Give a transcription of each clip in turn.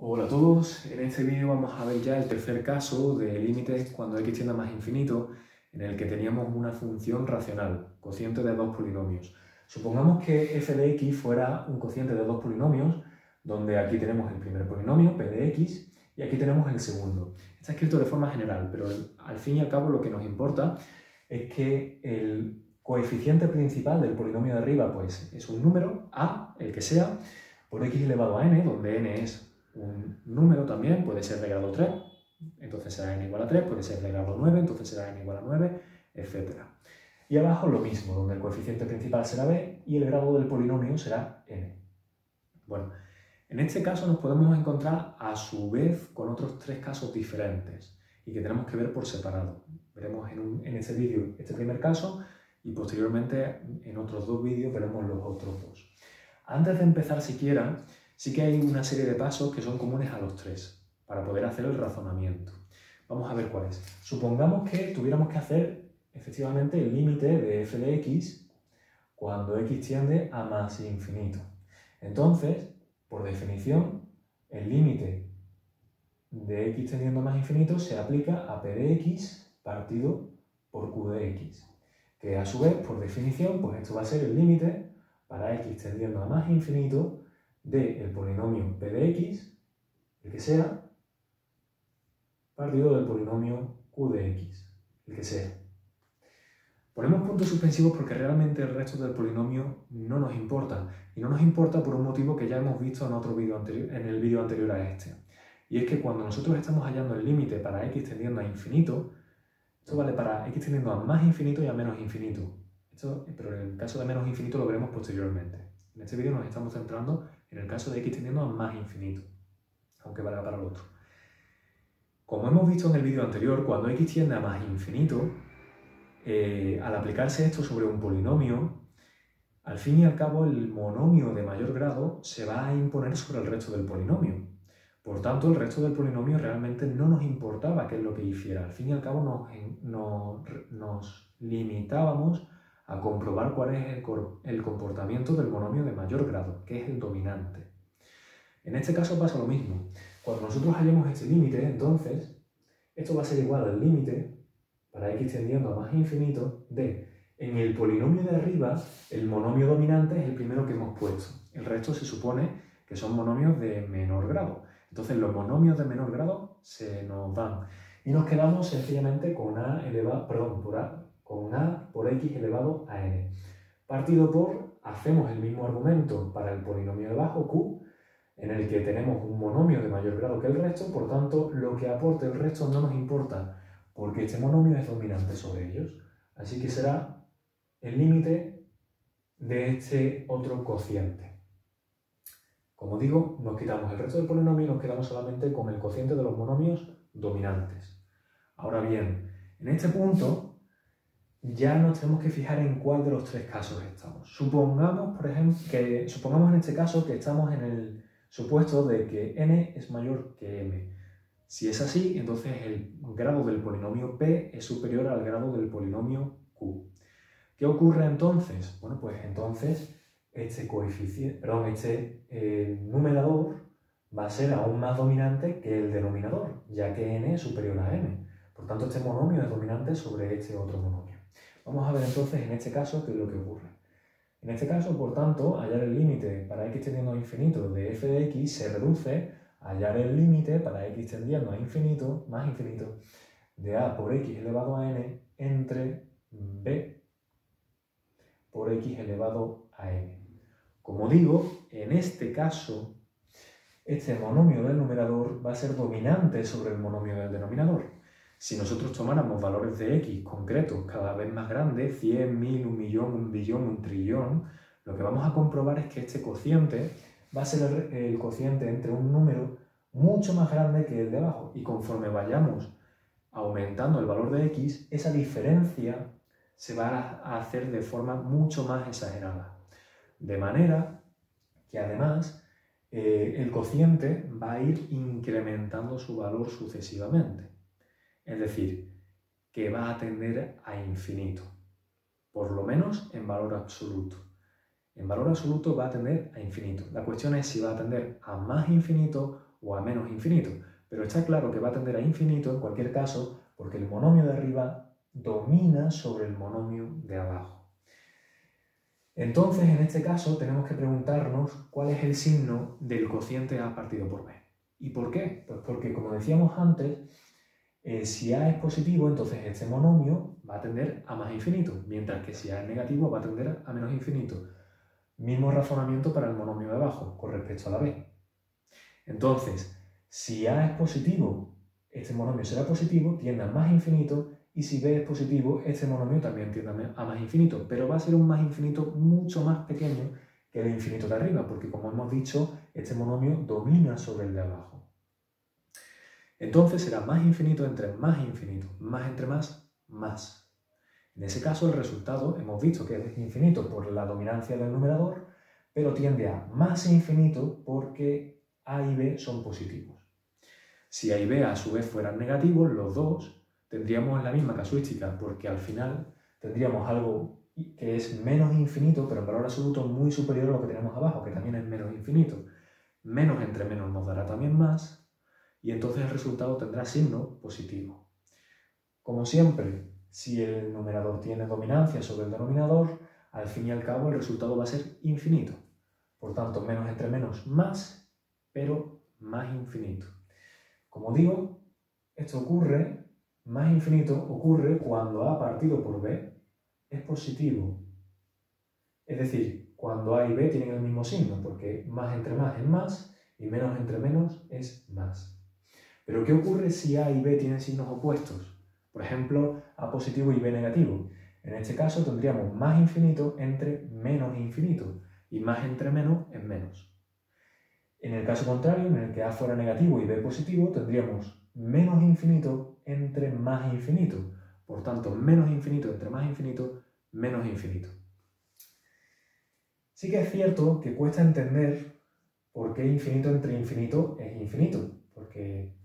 Hola a todos, en este vídeo vamos a ver ya el tercer caso de límites cuando x tiende a más infinito, en el que teníamos una función racional, cociente de dos polinomios. Supongamos que f de x fuera un cociente de dos polinomios, donde aquí tenemos el primer polinomio, p de x, y aquí tenemos el segundo. Está escrito de forma general, pero al fin y al cabo lo que nos importa es que el coeficiente principal del polinomio de arriba pues, es un número, a, el que sea, por x elevado a n, donde n es un número también, puede ser de grado 3, entonces será n igual a 3, puede ser de grado 9, entonces será n igual a 9, etc. Y abajo lo mismo, donde el coeficiente principal será b y el grado del polinomio será n. Bueno, en este caso nos podemos encontrar a su vez con otros tres casos diferentes y que tenemos que ver por separado. Veremos en este vídeo este primer caso y posteriormente en otros dos vídeos veremos los otros dos. Antes de empezar siquiera, sí que hay una serie de pasos que son comunes a los tres para poder hacer el razonamiento. Vamos a ver cuáles. Supongamos que tuviéramos que hacer efectivamente el límite de f de x cuando x tiende a más infinito. Entonces, por definición, el límite de x tendiendo a más infinito se aplica a p de x partido por q de x, que a su vez, por definición, pues esto va a ser el límite para x tendiendo a más infinito del polinomio p de x, el que sea, partido del polinomio q de x, el que sea. Ponemos puntos suspensivos porque realmente el resto del polinomio no nos importa, y no nos importa por un motivo que ya hemos visto en otro vídeo anterior, en el vídeo anterior a este. Y es que cuando nosotros estamos hallando el límite para x tendiendo a infinito, esto vale para x tendiendo a más infinito y a menos infinito. Pero en el caso de menos infinito lo veremos posteriormente. En este vídeo nos estamos centrando en el caso de x tendiendo a más infinito, aunque valga para el otro. Como hemos visto en el vídeo anterior, cuando x tiende a más infinito, al aplicarse esto sobre un polinomio, al fin y al cabo el monomio de mayor grado se va a imponer sobre el resto del polinomio. Por tanto, el resto del polinomio realmente no nos importaba qué es lo que hiciera. Al fin y al cabo nos limitábamos a comprobar cuál es el comportamiento del monomio de mayor grado, que es el dominante. En este caso pasa lo mismo. Cuando nosotros hallemos este límite, entonces, esto va a ser igual al límite para x tendiendo a más infinito de, en el polinomio de arriba, el monomio dominante es el primero que hemos puesto. El resto se supone que son monomios de menor grado. Entonces los monomios de menor grado se nos van. Y nos quedamos sencillamente con a por x elevado a n. Partido por, hacemos el mismo argumento para el polinomio de abajo, q, en el que tenemos un monomio de mayor grado que el resto, por tanto, lo que aporte el resto no nos importa, porque este monomio es dominante sobre ellos. Así que será el límite de este otro cociente. Como digo, nos quitamos el resto del polinomio y nos quedamos solamente con el cociente de los monomios dominantes. Ahora bien, en este punto ya nos tenemos que fijar en cuál de los tres casos estamos. Supongamos, por ejemplo, supongamos en este caso que estamos en el supuesto de que n es mayor que m. Si es así, entonces el grado del polinomio p es superior al grado del polinomio q. ¿Qué ocurre entonces? Bueno, pues entonces este numerador va a ser aún más dominante que el denominador, ya que n es superior a m. Por tanto, este monomio es dominante sobre este otro monomio. Vamos a ver entonces en este caso qué es lo que ocurre. En este caso, por tanto, hallar el límite para x tendiendo a infinito de f de x se reduce a hallar el límite para x tendiendo a infinito, más infinito, de a por x elevado a n entre b por x elevado a n. Como digo, en este caso, este monomio del numerador va a ser dominante sobre el monomio del denominador. Si nosotros tomáramos valores de x concretos cada vez más grandes, 100, 1000, 1 millón, 1 billón, 1 trillón, lo que vamos a comprobar es que este cociente va a ser el cociente entre un número mucho más grande que el de abajo. Y conforme vayamos aumentando el valor de x, esa diferencia se va a hacer de forma mucho más exagerada. De manera que además el cociente va a ir incrementando su valor sucesivamente. Es decir, que va a tender a infinito, por lo menos en valor absoluto. En valor absoluto va a tender a infinito. La cuestión es si va a tender a más infinito o a menos infinito. Pero está claro que va a tender a infinito en cualquier caso porque el monomio de arriba domina sobre el monomio de abajo. Entonces, en este caso, tenemos que preguntarnos cuál es el signo del cociente A partido por B. ¿Y por qué? Pues porque, como decíamos antes, si A es positivo, entonces este monomio va a tender a más infinito, mientras que si A es negativo va a tender a menos infinito. Mismo razonamiento para el monomio de abajo, con respecto a la B. Entonces, si A es positivo, este monomio será positivo, tiende a más infinito, y si B es positivo, este monomio también tiende a más infinito, pero va a ser un más infinito mucho más pequeño que el infinito de arriba, porque como hemos dicho, este monomio domina sobre el de abajo. Entonces será más infinito entre más infinito, más entre más, más. En ese caso el resultado hemos visto que es infinito por la dominancia del numerador, pero tiende a más infinito porque A y B son positivos. Si A y B a su vez fueran negativos, los dos tendríamos la misma casuística, porque al final tendríamos algo que es menos infinito, pero en valor absoluto muy superior a lo que tenemos abajo, que también es menos infinito. Menos entre menos nos dará también más, y entonces el resultado tendrá signo positivo. Como siempre, si el numerador tiene dominancia sobre el denominador, al fin y al cabo el resultado va a ser infinito. Por tanto, menos entre menos más, pero más infinito. Como digo, esto ocurre, más infinito ocurre cuando A partido por B es positivo. Es decir, cuando A y B tienen el mismo signo, porque más entre más es más y menos entre menos es más. Pero ¿qué ocurre si A y B tienen signos opuestos? Por ejemplo, A positivo y B negativo. En este caso tendríamos más infinito entre menos infinito y más entre menos es menos. En el caso contrario, en el que A fuera negativo y B positivo, tendríamos menos infinito entre más infinito. Por tanto, menos infinito entre más infinito, menos infinito. Sí que es cierto que cuesta entender por qué infinito entre infinito es infinito, porque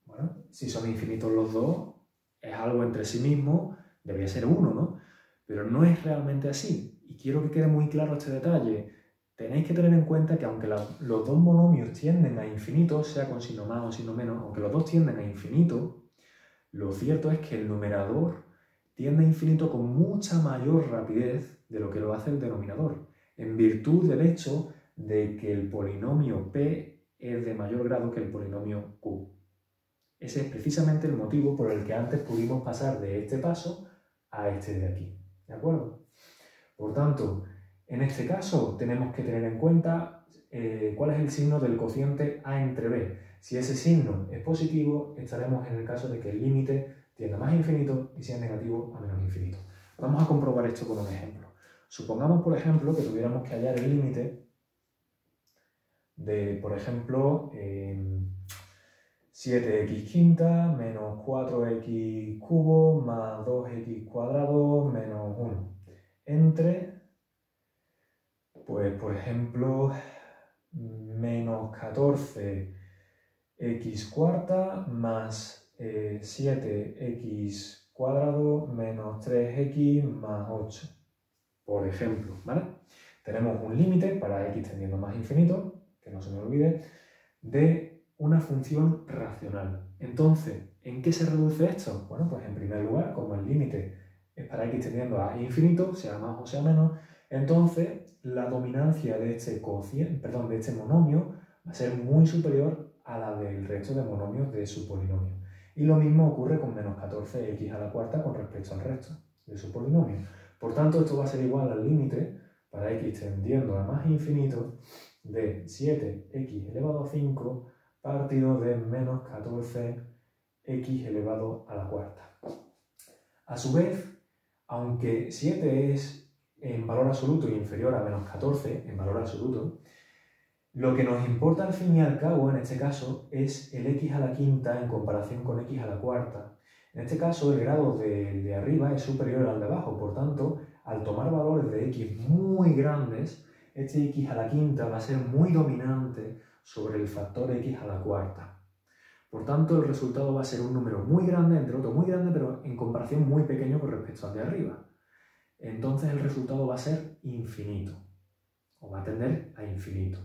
bueno, si son infinitos los dos, es algo entre sí mismo, debería ser uno, ¿no? Pero no es realmente así. Y quiero que quede muy claro este detalle. Tenéis que tener en cuenta que aunque los dos monomios tienden a infinito, sea con signo más o signo menos, aunque los dos tienden a infinito, lo cierto es que el numerador tiende a infinito con mucha mayor rapidez de lo que lo hace el denominador, en virtud del hecho de que el polinomio P es de mayor grado que el polinomio Q. Ese es precisamente el motivo por el que antes pudimos pasar de este paso a este de aquí. ¿De acuerdo? Por tanto, en este caso tenemos que tener en cuenta cuál es el signo del cociente A entre B. Si ese signo es positivo, estaremos en el caso de que el límite tienda a más infinito y si es negativo a menos infinito. Vamos a comprobar esto con un ejemplo. Supongamos, por ejemplo, que tuviéramos que hallar el límite de, por ejemplo, 7x quinta menos 4x cubo más 2x cuadrado menos 1 entre, pues por ejemplo, menos 14x cuarta más 7x cuadrado menos 3x más 8, por ejemplo, ¿vale? Tenemos un límite para x tendiendo a más infinito, que no se me olvide, de una función racional. Entonces, ¿en qué se reduce esto? Bueno, pues en primer lugar, como el límite es para x tendiendo a infinito, sea más o sea menos, entonces la dominancia de este de este monomio va a ser muy superior a la del resto de monomios de su polinomio. Y lo mismo ocurre con menos 14x a la cuarta con respecto al resto de su polinomio. Por tanto, esto va a ser igual al límite para x tendiendo a más infinito de 7x elevado a 5 partido de menos 14x elevado a la cuarta. A su vez, aunque 7 es en valor absoluto inferior a menos 14 en valor absoluto, lo que nos importa al fin y al cabo en este caso es el x a la quinta en comparación con x a la cuarta. En este caso el grado de arriba es superior al de abajo, por tanto, al tomar valores de x muy grandes, este x a la quinta va a ser muy dominante sobre el factor x a la cuarta. Por tanto, el resultado va a ser un número muy grande entre otro muy grande, pero en comparación muy pequeño con respecto al de arriba. Entonces el resultado va a ser infinito, o va a tender a infinito.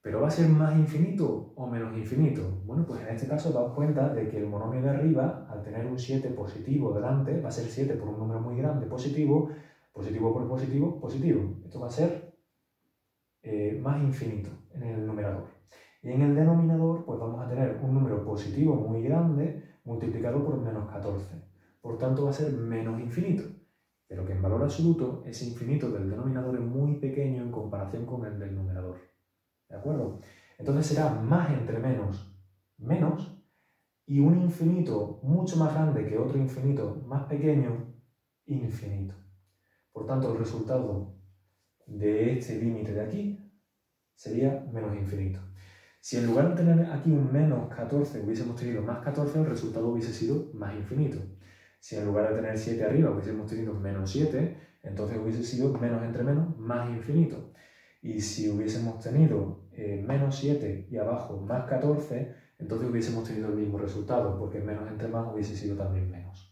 ¿Pero va a ser más infinito o menos infinito? Bueno, pues en este caso daos cuenta de que el monomio de arriba, al tener un 7 positivo delante, va a ser 7 por un número muy grande positivo, positivo por positivo, positivo. Esto va a ser más infinito en el numerador. Y en el denominador, pues vamos a tener un número positivo muy grande multiplicado por menos 14. Por tanto, va a ser menos infinito. Pero que en valor absoluto, ese infinito del denominador es muy pequeño en comparación con el del numerador. ¿De acuerdo? Entonces será más entre menos, menos, y un infinito mucho más grande que otro infinito más pequeño, infinito. Por tanto, el resultado de este límite de aquí sería menos infinito. Si en lugar de tener aquí un menos 14 hubiésemos tenido más 14, el resultado hubiese sido más infinito. Si en lugar de tener 7 arriba hubiésemos tenido menos 7, entonces hubiese sido menos entre menos más infinito. Y si hubiésemos tenido menos 7 y abajo más 14, entonces hubiésemos tenido el mismo resultado, porque menos entre más hubiese sido también menos.